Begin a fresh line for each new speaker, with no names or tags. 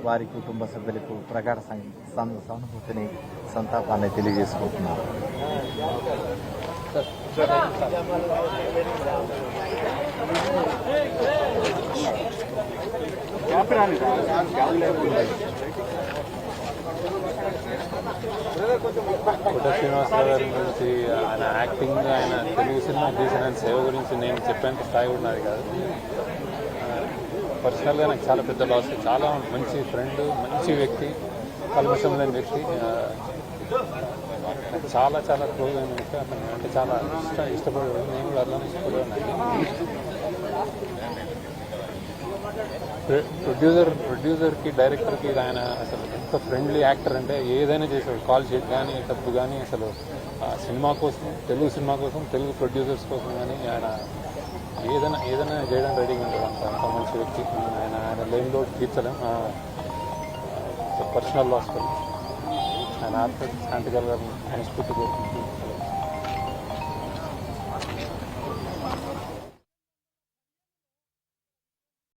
వారి కుటుంబ సభ్యులకు ప్రగాఢ సానుభూతిని సంతాపాన్ని తెలియజేసుకుంటున్నారు.
కోట శ్రీనివాసరావు గారి గురించి, ఆయన యాక్టింగ్, ఆయన తెలుగు సినిమా తీసిన ఆయన సేవ గురించి నేను చెప్పేంత స్థాయి ఉన్నది కాదు. పర్సనల్గా నాకు చాలా పెద్ద లాస్. చాలా మంచి ఫ్రెండ్, మంచి వ్యక్తి, కల్మషం లేని వ్యక్తి. చాలా చాలా క్లోజ్ అయిన వ్యక్తి. అతను అంటే చాలా ఇష్టపడేవాడు. నేను కూడా అలా ఇష్టపడేవాడిని. ప్రొడ్యూసర్కి, డైరెక్టర్కి ఆయన అసలు ఎంత ఫ్రెండ్లీ యాక్టర్ అంటే ఏదైనా చేసేవాడు. కాల్ షీట్ కానీ, డబ్బు కానీ, అసలు సినిమా కోసం, తెలుగు సినిమా కోసం, తెలుగు ప్రొడ్యూసర్స్ కోసం కానీ ఆయన ఏదైనా చేయడానికి రెడీగా ఉంటాడు. అంత మంచి వ్యక్తి. ఆయన లేని లోటు తీర్చలేం. పర్సనల్ లాస్ ఆయన ఆత్మ శాంతి కలగాలని మనస్ఫూర్తి కోరుకుంటున్నాను.